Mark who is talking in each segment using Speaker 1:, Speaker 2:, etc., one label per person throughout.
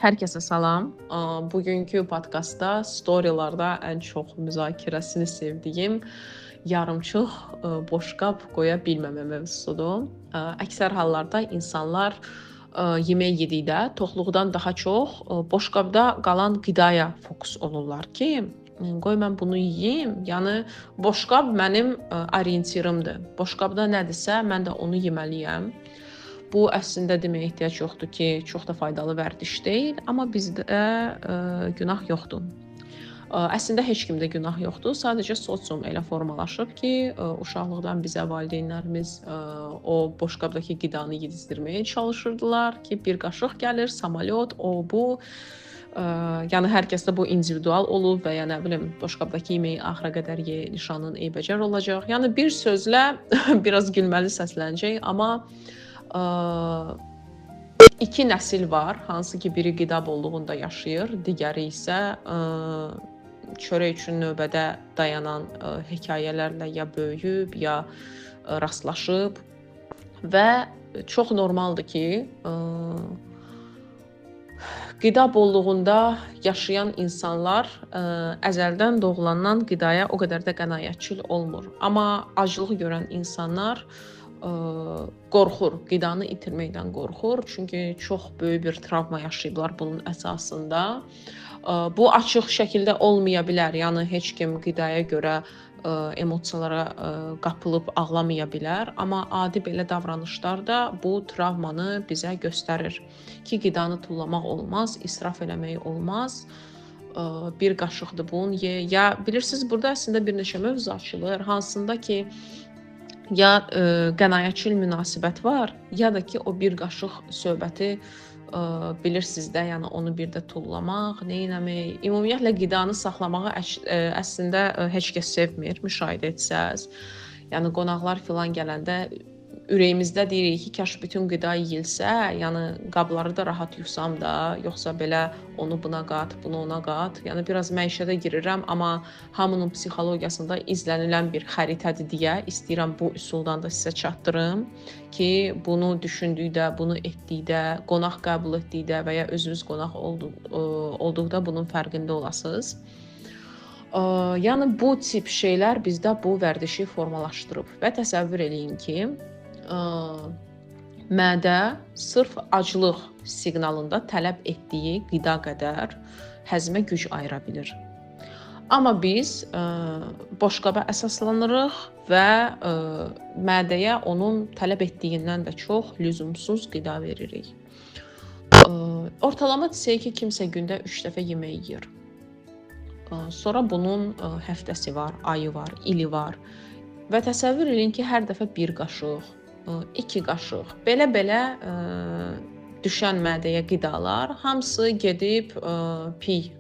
Speaker 1: Hər kəsə salam. Bugünkü podkastda storylarda ən çox müzakirəsini sevdiyim yarımçıq boşqab qoya bilməmə mövzusudur. Əksər hallarda insanlar yemək yedikdə toxluqdan daha çox boşqabda qalan qidaya fokus olurlar ki, qoy mən bunu yeyim. Yəni boşqab mənim orientirimdir. Boşqabda nədirsə, mən də onu yeməliyəm. Bu əslində deməyə ehtiyac yoxdur ki, çox da faydalı vərdiş deyil, amma bizdə günah yoxdur. Əslində heç kimdə günah yoxdur. Sadəcə sosium elə formalaşıb ki, uşaqlıqdan bizə valideynlərimiz o boşqabdakı qidanı yedizdirməyə çalışırdılar ki, bir qaşıq gəlir, samolyot, o bu. Yəni hər kəsdə bu individual olub və ya nə bilim boşqabdakı yeməyi axıra qədər ye, nişanın eybəcər olacaq. Yəni bir sözlə biraz gülməli səslənəcək, amma iki nəsil var, hansı ki biri qida bolluğunda yaşayır, digəri isə çörək üçün növbədə dayanan hekayələrlə ya böyüyüb, ya rastlaşıb və çox normaldır ki, qida bolluğunda yaşayan insanlar əzəldən doğulandan qidaya o qədər də qənaətçil olmur. Amma aclıq görən insanlar qorxur, qidanı itirməkdən qorxur. Çünki çox böyük bir travma yaşayıblar bunun əsasında. Bu açıq şəkildə olmaya bilər. Yəni heç kim qidaya görə emosiyalara qapılıb ağlamaya bilər, amma adi belə davranışlar da bu travmanı bizə göstərir ki, qidanı tullamaq olmaz, israf eləmək olmaz. Bir qaşıqdır bunun ye. Ya bilirsiniz, burada əslində bir neçə mövzu açılır, hansında ki ya qənaətçil münasibət var, ya da ki o bir qaşıq söhbəti bilirsiniz də, yəni onu bir də tullamaq, nə etmək, ümumiyyətlə qidanı saxlamağı əslində heç kəs sevmir, müşahidə etsəz. Yəni qonaqlar filan gələndə ürəyimizdə deyirik ki, kaş bütün qida yeyilsə, yəni qabları da rahat yusam da, yoxsa belə onu buna qat, bunu ona qat. Yəni biraz məişətə girirəm, amma hamının psixologiyasında izlənilən bir xəritədir deyə istəyirəm bu üsuldan da sizə çatdırım ki, bunu düşündükdə, bunu etdikdə, qonaq qəbul etdikdə və ya özünüz qonaq olduqda bunun fərqində olasınız. Yəni bu tip şeylər bizdə bu vərdişi formalaşdırıb və təsəvvür eləyin ki, mədə sırf aclıq siqnalında tələb etdiyi qida qədər həzmə güc ayıra bilir. Amma biz boşqaba əsaslanırıq və mədəyə onun tələb etdiyindən də çox lüzumsuz qida veririk. Ortalama desək ki, kimsə gündə 3 dəfə yemək yeyir. Sonra bunun həftəsi var, ayı var, ili var və təsəvvür edin ki, hər dəfə bir qaşıq, 2 qaşıq, belə-belə düşən mədəyə qidalar hamısı gedib piy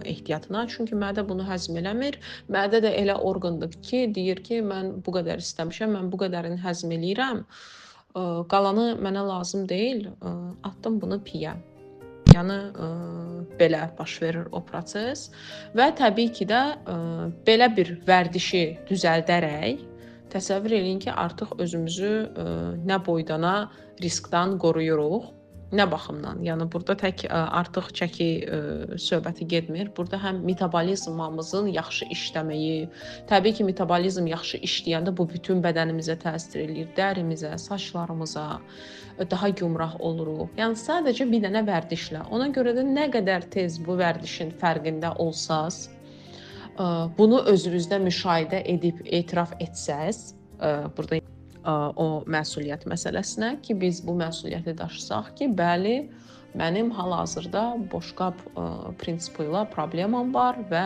Speaker 1: ehtiyatına. Çünki mədə bunu həzm eləmir. Mədə də elə orqandır ki, deyir ki, mən bu qədər istəmişəm, mən bu qədərini həzm eləyirəm. Qalanı mənə lazım deyil, atdım bunu piyə. Yəni belə baş verir o proses və təbii ki də belə bir vərdişi düzəldərək təsəvvür eləyin ki, artıq özümüzü nə boydana riskdən qoruyuruq. Nə baxımdan? Yəni burada tək artıq çəki söhbəti getmir. Burada həm metabolizmamızın yaxşı işləməyi, təbii ki, metabolizm yaxşı işləyəndə bu bütün bədənimizə təsir eləyir, dərimizə, saçlarımıza, daha gümrah oluruq. Yəni sadəcə bir dənə vərdişlə. Ona görə də nə qədər tez bu vərdişin fərqində olsaz, bunu özünüzdə müşahidə edib etiraf etsəz, burada o məsuliyyət məsələsinə ki, biz bu məsuliyyəti daşısaq ki, bəli, mənim hal-hazırda boşqab prinsipi ilə problemam var və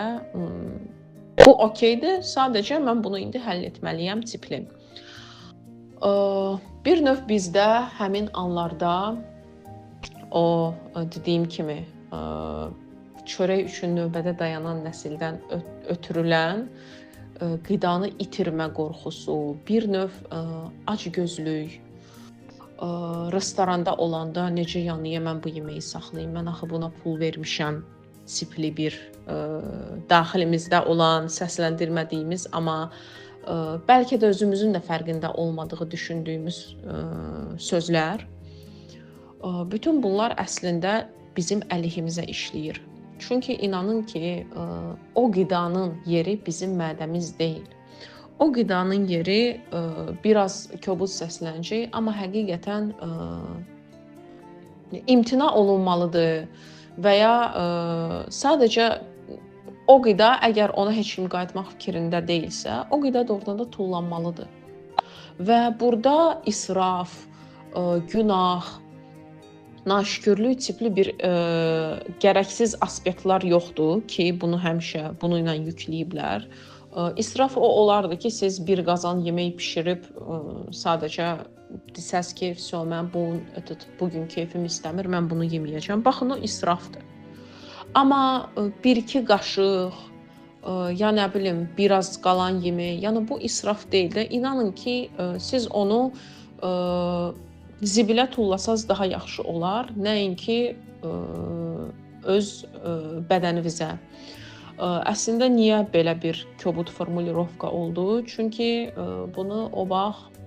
Speaker 1: bu okeydir, sadəcə mən bunu indi həll etməliyəm tipli. Bir növ bizdə həmin anlarda o dediyim kimi çörək üçün növbədə dayanan nəsildən ötürülən qidanı itirmə qorxusu, bir növ acgözlük, restoranda olanda necə yanıya mən bu yeməyi saxlayım, mən axı buna pul vermişəm tipli bir daxilimizdə olan, səsləndirmədiyimiz, amma bəlkə də özümüzün də fərqində olmadığı düşündüyümüz sözlər. Bütün bunlar əslində bizim əleyhimizə işləyir. Çünki inanın ki, o qidanın yeri bizim mədəmiz deyil. O qidanın yeri biraz kobud səslənəcək, amma həqiqətən imtina olunmalıdır və ya sadəcə o qida, əgər ona heç kim qayıtmaq fikrində deyilsə, o qida doğrudan da tullanmalıdır. Və burada israf, günah, naşükürlük tipli bir gərəksiz aspektlar yoxdur ki, bunu həmişə bunu ilə yükləyiblər. İsraf o olardı ki, siz bir qazan yemək bişirib sadəcə desəz ki, mən bugün keyfim istəmir, mən bunu yeməyəcəm. Baxın, o israfdır. Amma bir-iki qaşıq, ya nə bilim, biraz qalan yemək, yəni bu israf deyil də. İnanın ki, siz onu zibilə tullasaz daha yaxşı olar, nəinki öz bədəninizə. Əslində niyə belə bir kobud formulirovka oldu? Çünki bunu o vaxt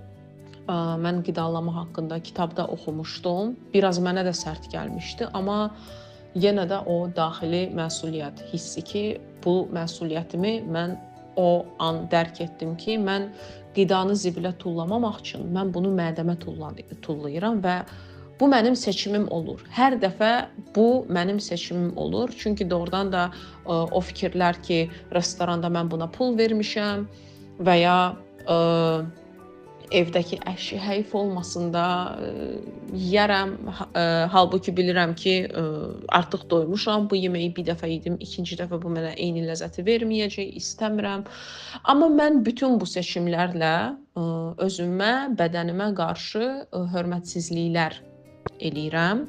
Speaker 1: mən qidalama haqqında kitabda oxumuşdum. Biraz mənə də sərt gəlmişdi, amma yenə də o daxili məsuliyyət hissi ki, bu məsuliyyətimi mən o an dərk etdim ki, mən qidanı zibilə tullamamaq üçün mən bunu mədəmə tullayıram və bu mənim seçimim olur. Hər dəfə bu mənim seçimim olur. Çünki doğrudan da o fikirlər ki, restoranda mən buna pul vermişəm və ya evdəki əşya heyf olmasın da yeyərəm, halbuki bilirəm ki, artıq doymuşam, bu yeməyi bir dəfə yedim, ikinci dəfə bu mənə eyni ləzzəti verməyəcək, istəmirəm. Amma mən bütün bu seçimlərlə özümə, bədənimə qarşı hörmətsizliklər eləyirəm.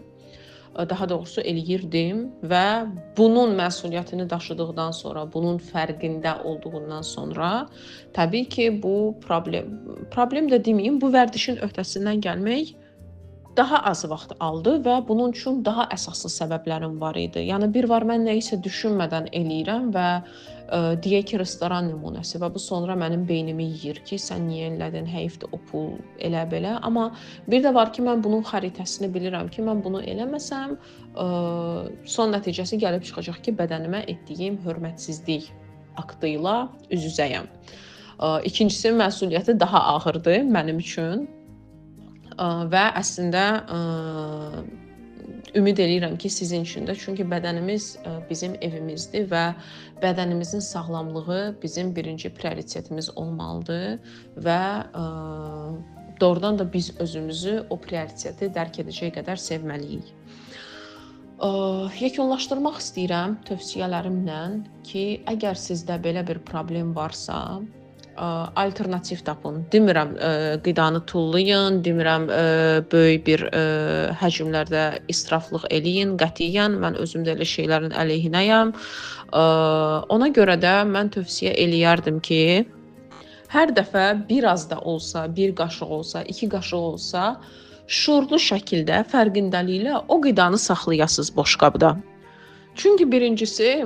Speaker 1: Daha doğrusu eləyirdim və bunun məsuliyyətini daşıdıqdan sonra, bunun fərqində olduğundan sonra təbii ki, bu problem də deməyim, bu vərdişin öhdəsindən gəlmək daha az vaxt aldı və bunun üçün daha əsaslı səbəblərim var idi. Yəni bir var, mən nə isə düşünmədən eləyirəm və deyək ki, restoran nümunəsi və bu sonra mənim beynimi yeyir ki, sən niyə elədin, heyfdir o pul, elə belə. Amma bir də var ki, mən bunun xəritəsini bilirəm ki, mən bunu eləməsəm, son nəticəsi gəlib çıxacaq ki, bədənimə etdiyim hörmətsizlik aktı ilə üz-üzəyəm. İkincisi, məsuliyyəti daha ağırdır mənim üçün və əslində ümid eləyirəm ki, sizin üçün də. Çünki bədənimiz bizim evimizdir və bədənimizin sağlamlığı bizim birinci prioritetimiz olmalıdır və doğrudan da biz özümüzü o prioriteti dərk edəcək qədər sevməliyik. Yekunlaşdırmaq istəyirəm tövsiyələrimlə ki, əgər sizdə belə bir problem varsa, alternativ tapın. Demirəm qidanı tullayın, demirəm böyük bir həcmlərdə israflıq eləyin, qətiyyən mən özüm də elə şeylərin əleyhinəyəm. Ona görə də mən tövsiyə eləyərdim ki, hər dəfə biraz da olsa, bir qaşıq olsa, iki qaşıq olsa, şuurlu şəkildə, fərqindəliklə o qidanı saxlayasınız boş qabda. Çünki birincisi,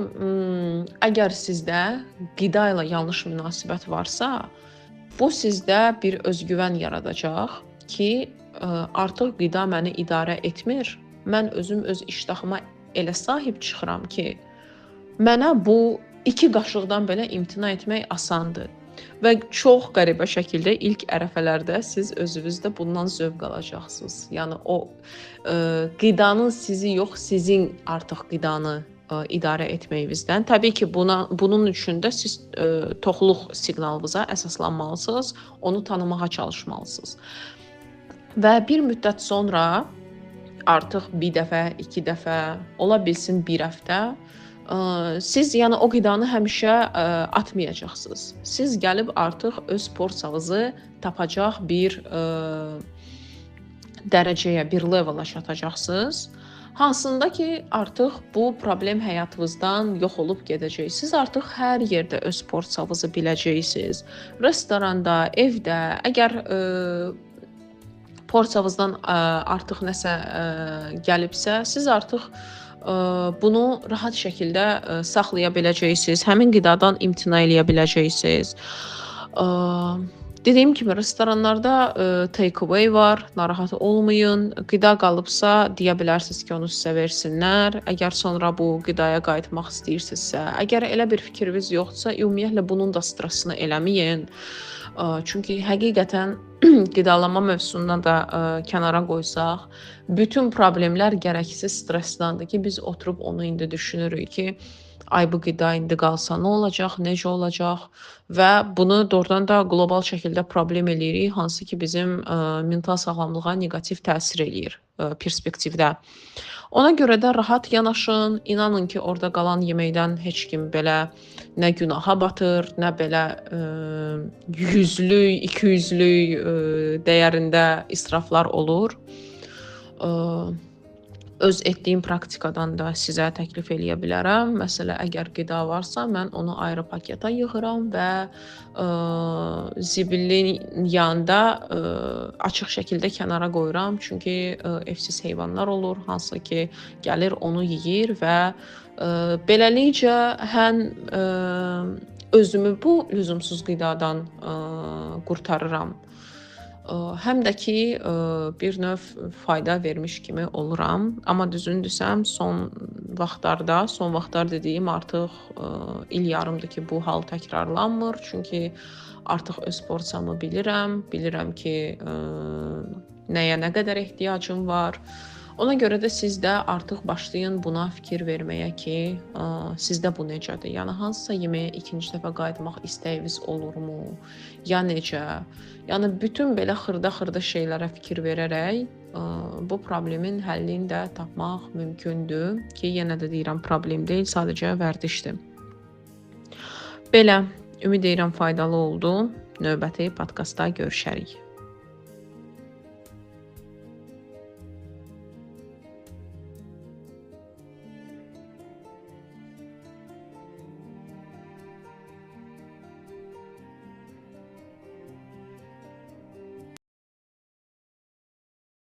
Speaker 1: əgər sizdə qida ilə yanlış münasibət varsa, bu sizdə bir özgüvən yaradacaq ki, artıq qida məni idarə etmir. Mən özüm öz iştahıma elə sahib çıxıram ki, mənə bu iki qaşıqdan belə imtina etmək asandır. Və çox qəribə şəkildə ilk ərəfələrdə siz özünüzdə bundan zövq alacaqsınız. Yəni o qidanın sizi yox, sizin artıq qidanı idarə etməyinizdən. Təbii ki, bunun üçün də siz toxluq siqnalınıza əsaslanmalısınız, onu tanımağa çalışmalısınız. Və bir müddət sonra artıq bir dəfə, iki dəfə, ola bilsin bir həftə siz yəni o qidanı həmişə atmayacaqsınız. Siz gəlib artıq öz porsiyanızı tapacaq bir dərəcəyə, bir levela çatacaqsınız. Hansında ki, artıq bu problem həyatınızdan yox olub gedəcək. Siz artıq hər yerdə öz porsiyanızı biləcəksiniz. Restoranda, evdə, əgər porsiyanızdan artıq nəsə gəlibsə, siz artıq bunu rahat şəkildə saxlaya biləcəksiniz. Həmin qidadan imtina eləyə biləcəksiniz. Dediyim kimi, restoranlarda take away var, narahat olmayın. Qida qalıbsa deyə bilərsiniz ki, onu sizə versinlər. Əgər sonra bu qidaya qayıtmaq istəyirsinizsə, əgər elə bir fikriniz yoxdursa, ümumiyyətlə bunun da stressini eləməyin. Çünki həqiqətən qidalanma mövzusundan da kənara qoysaq, bütün problemlər gərəksiz stressdandır ki, biz oturub onu indi düşünürük ki, ay bu qida indi qalsa nə olacaq, necə olacaq və bunu doğrudan da qlobal şəkildə problem eləyirik, hansı ki bizim mental sağlamlığa neqativ təsir eləyir perspektivdə. Ona görə də rahat yanaşın. İnanın ki, orada qalan yeməkdən heç kim belə nə günaha batır, nə belə 100-lük, 200-lük dəyərində israflar olur. Öz etdiyim praktikadan da sizə təklif eləyə bilərəm. Məsələn, əgər qida varsa, mən onu ayrı paketa yığıram və zibilin yanında açıq şəkildə kənara qoyuram. Çünki evsiz heyvanlar olur, hansı ki gəlir onu yeyir və beləlikcə həm özümü bu lüzumsuz qidadan qurtarıram. Həm də ki, bir növ fayda vermiş kimi oluram. Amma düzünü desəm, son vaxtlar dediyim artıq il yarımdır ki, bu hal təkrarlanmır. Çünki artıq öz porsiyamı bilirəm ki, nəyə nə qədər ehtiyacım var. Ona görə də siz də artıq başlayın buna fikir verməyə ki, sizdə bu necədir? Yəni hansısa yeməyə ikinci dəfə qayıtmaq istəyiniz olurmu? Ya necə? Yəni bütün belə xırda şeylərə fikir verərək bu problemin həllini də tapmaq mümkündür ki, yenə də deyirəm, problem deyil, sadəcə vərdişdir. Belə, ümid edirəm faydalı oldu. Növbəti podkastda görüşərik.